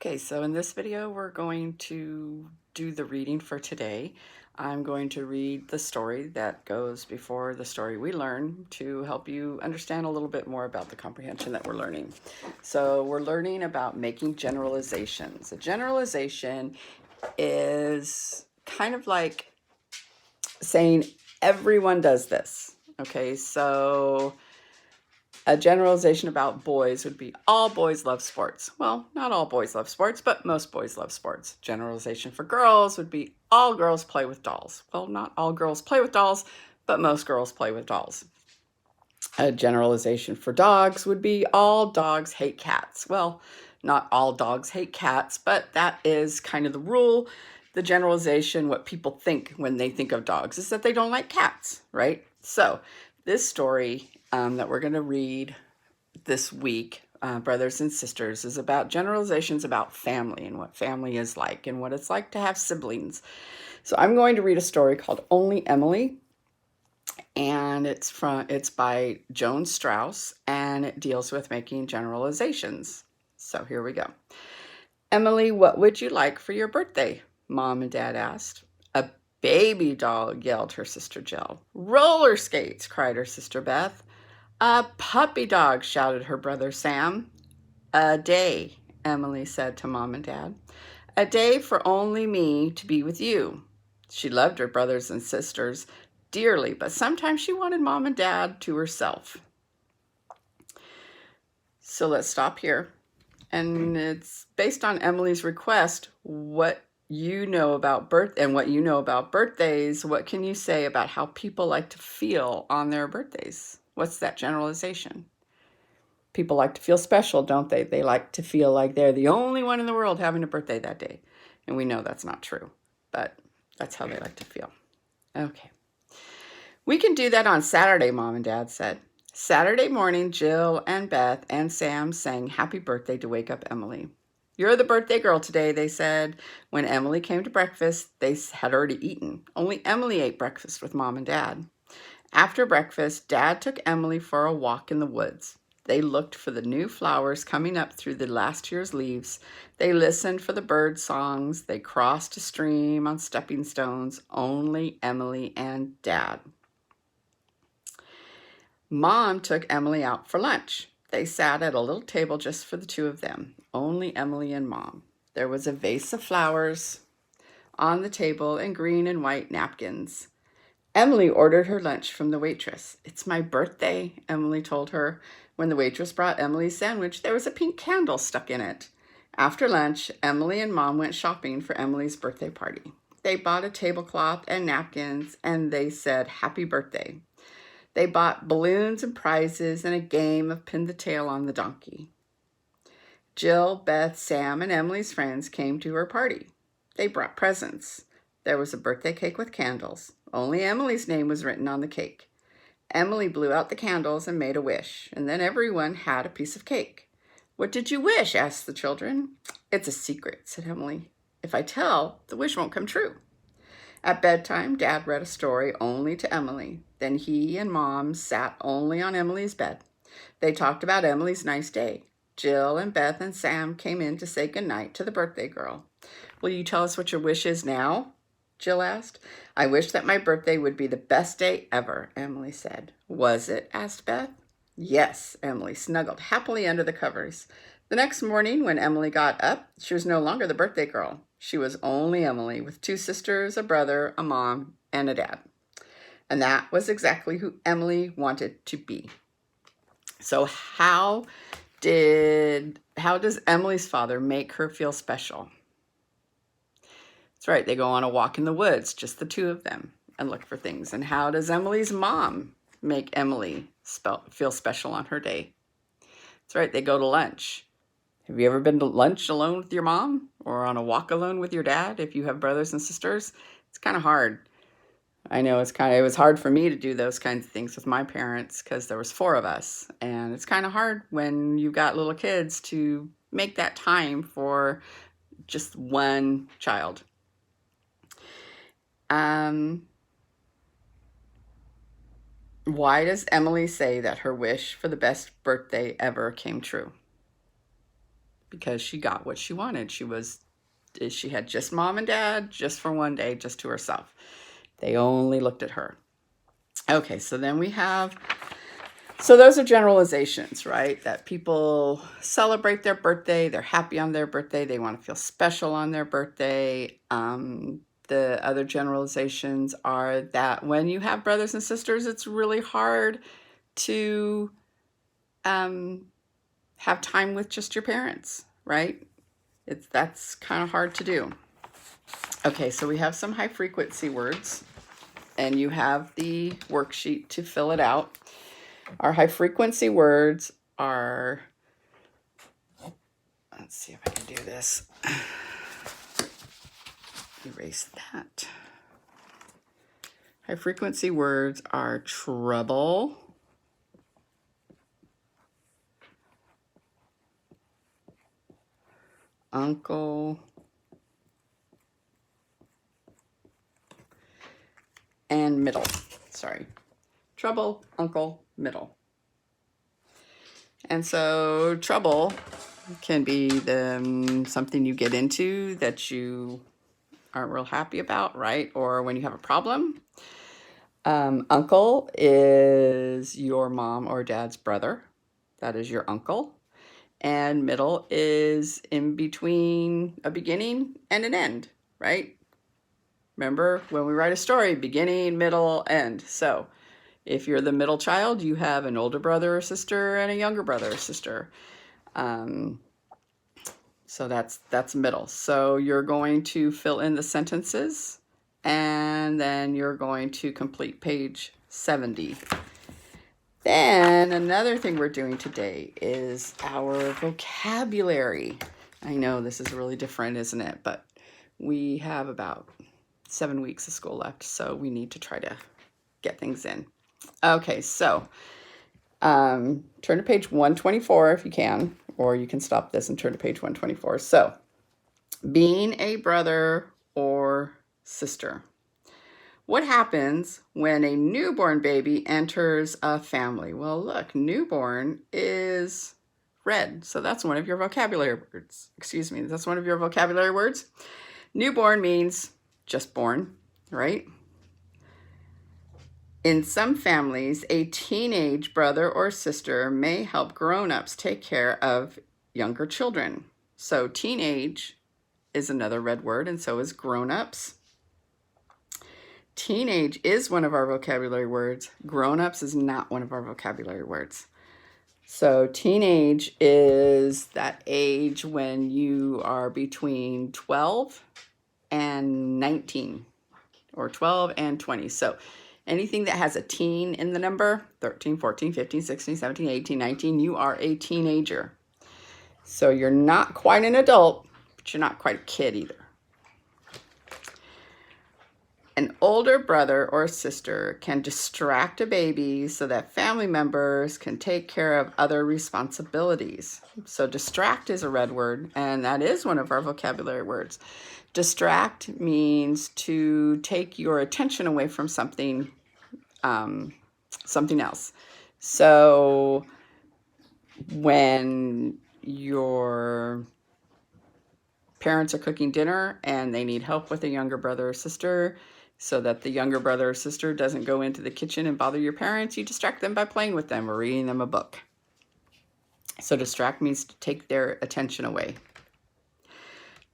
Okay, so in this video, we're going to do the reading for today. I'm going to read the story that goes before the story we learn to help you understand a little bit more about the comprehension that we're learning. So we're learning about making generalizations. A generalization is kind of like saying everyone does this. Okay, so a generalization about boys would be all boys love sports. Well, not all boys love sports, but most boys love sports. Generalization for girls would be all girls play with dolls. Well, not all girls play with dolls, but most girls play with dolls. A generalization for dogs would be all dogs hate cats. Well, not all dogs hate cats, but that is kind of the rule. The generalization, what people think when they think of dogs, is that they don't like cats, right? So this story that we're going to read this week, Brothers and Sisters, is about generalizations about family and what family is like and what it's like to have siblings. So I'm going to read a story called Only Emily, and it's by Joan Strauss, and it deals with making generalizations. So here we go. Emily, what would you like for your birthday? Mom and Dad asked. A baby doll, yelled her sister Jill. Roller skates, cried her sister Beth. A puppy dog, shouted her brother Sam. A day, Emily said to Mom and Dad. A day for only me to be with you. She loved her brothers and sisters dearly, but sometimes she wanted Mom and Dad to herself. So let's stop here. And it's based on Emily's request, what you know about birthdays. What can you say about how people like to feel on their birthdays? What's that generalization? People like to feel special, don't they? They like to feel like they're the only one in the world having a birthday that day. And we know that's not true, but that's how they like to feel. Okay. We can do that on Saturday, Mom and Dad said. Saturday morning, Jill and Beth and Sam sang happy birthday to wake up Emily. You're the birthday girl today, they said. When Emily came to breakfast, they had already eaten. Only Emily ate breakfast with Mom and Dad. After breakfast, Dad took Emily for a walk in the woods. They looked for the new flowers coming up through the last year's leaves. They listened for the bird songs. They crossed a stream on stepping stones. Only Emily and Dad. Mom took Emily out for lunch. They sat at a little table just for the two of them, only Emily and Mom. There was a vase of flowers on the table and green and white napkins. Emily ordered her lunch from the waitress. It's my birthday, Emily told her. When the waitress brought Emily's sandwich, there was a pink candle stuck in it. After lunch, Emily and Mom went shopping for Emily's birthday party. They bought a tablecloth and napkins, and they said, Happy birthday. They bought balloons and prizes and a game of pin the tail on the donkey. Jill, Beth, Sam, and Emily's friends came to her party. They brought presents. There was a birthday cake with candles. Only Emily's name was written on the cake. Emily blew out the candles and made a wish, and then everyone had a piece of cake. What did you wish? Asked the children. It's a secret, said Emily. If I tell, the wish won't come true. At bedtime, Dad read a story only to Emily. Then he and Mom sat only on Emily's bed. They talked about Emily's nice day. Jill and Beth and Sam came in to say goodnight to the birthday girl. Will you tell us what your wish is now? Jill asked. I wish that my birthday would be the best day ever, Emily said. Was it? Asked Beth. Yes, Emily snuggled happily under the covers. The next morning, when Emily got up, she was no longer the birthday girl. She was only Emily, with two sisters, a brother, a mom, and a dad. And that was exactly who Emily wanted to be. So how does Emily's father make her feel special? That's right, they go on a walk in the woods, just the two of them, and look for things. And how does Emily's mom make Emily feel special on her day? That's right, they go to lunch. Have you ever been to lunch alone with your mom or on a walk alone with your dad if you have brothers and sisters? It's kind of hard. I know it was hard for me to do those kinds of things with my parents because there was four of us. And it's kind of hard when you've got little kids to make that time for just one child. Why does Emily say that her wish for the best birthday ever came true? because she got what she wanted. She had just mom and dad just for one day, just to herself. They only looked at her. Okay, so then we have, so those are generalizations, right? That people celebrate their birthday, they're happy on their birthday, they want to feel special on their birthday. The other generalizations are that when you have brothers and sisters, it's really hard to have time with just your parents, right? That's kind of hard to do. Okay, so we have some high frequency words, and you have the worksheet to fill it out. Our high frequency words are, let's see if I can do this. Erase that. High frequency words are trouble, uncle, and middle. Sorry. Trouble, uncle, middle. And so trouble can be something you get into that you aren't real happy about, right? Or when you have a problem. Uncle is your mom or dad's brother. That is your uncle. And middle is in between a beginning and an end, right? Remember when we write a story, beginning, middle, end. So if you're the middle child, you have an older brother or sister and a younger brother or sister. So that's middle. So you're going to fill in the sentences, and then you're going to complete page 70. Then another thing we're doing today is our vocabulary. I know this is really different, isn't it? But we have about 7 weeks of school left, so we need to try to get things in. Okay, so turn to page 124 if you can, or you can stop this and turn to page 124. So, being a brother or sister. What happens when a newborn baby enters a family? Well, look, newborn is red, so that's one of your vocabulary words. Excuse me, that's one of your vocabulary words. Newborn means just born, right? In some families, a teenage brother or sister may help grown-ups take care of younger children. So teenage is another red word, and so is grown-ups. Teenage is one of our vocabulary words. Grown-ups is not one of our vocabulary words. So teenage is that age when you are between 12 and 19, or 12 and 20. So anything that has a teen in the number, 13, 14, 15, 16, 17, 18, 19, you are a teenager. So you're not quite an adult, but you're not quite a kid either. An older brother or sister can distract a baby so that family members can take care of other responsibilities. So distract is a red word, and that is one of our vocabulary words. Distract means to take your attention away from something else. So when your parents are cooking dinner and they need help with a younger brother or sister, so that the younger brother or sister doesn't go into the kitchen and bother your parents, you distract them by playing with them or reading them a book. So distract means to take their attention away.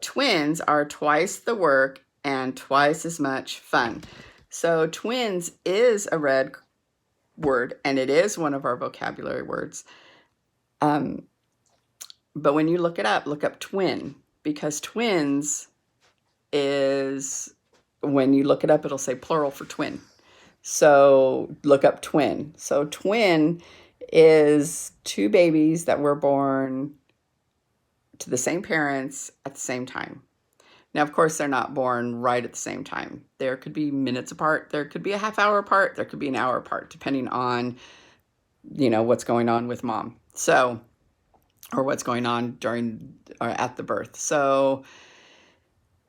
Twins are twice the work and twice as much fun. So twins is a red word, and it is one of our vocabulary words. But when you look up twin, because twins is, when you look it up, it'll say plural for twin. So look up twin. So twin is two babies that were born to the same parents at the same time. Now, of course, they're not born right at the same time. There could be minutes apart. There could be a half hour apart. There could be an hour apart, depending on, what's going on with mom. So, or what's going on during or at the birth. So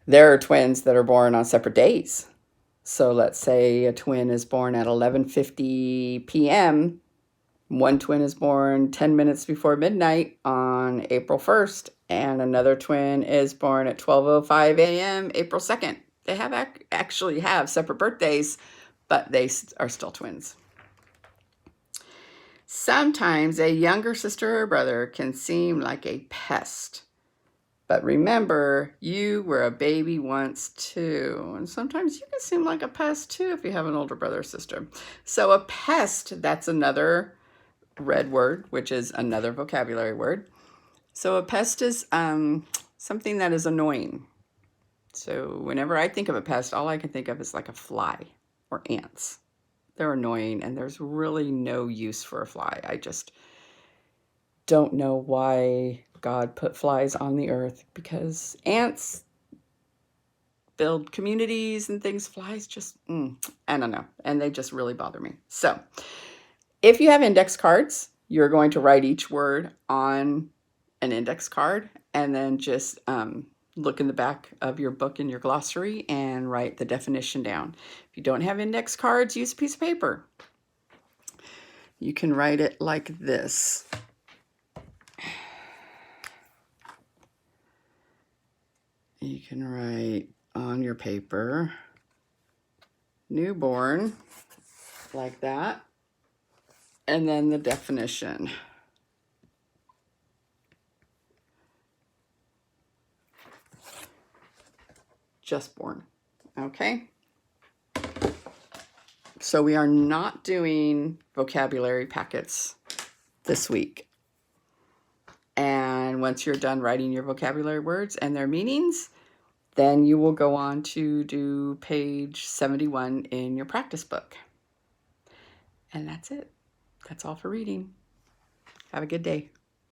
there are twins that are born on separate days. So let's say a twin is born at 11:50 p.m. One twin is born 10 minutes before midnight on April 1st, And another twin is born at 12:05 a.m. April 2nd. They have actually have separate birthdays, but they are still twins. Sometimes a younger sister or brother can seem like a pest. But remember, you were a baby once too. And sometimes you can seem like a pest too if you have an older brother or sister. So a pest, that's another red word, which is another vocabulary word. So a pest is something that is annoying. So whenever I think of a pest, all I can think of is like a fly or ants. They're annoying, and there's really no use for a fly. I just don't know why God put flies on the earth, because ants build communities and things. Flies just, I don't know. And they just really bother me. So if you have index cards, you're going to write each word on an index card and then just look in the back of your book in your glossary and write the definition down. If you don't have index cards, use a piece of paper. You can write it like this. You can write on your paper, newborn, like that, and then the definition. Just born. Okay? So we are not doing vocabulary packets this week. And once you're done writing your vocabulary words and their meanings, then you will go on to do page 71 in your practice book. And that's it. That's all for reading. Have a good day.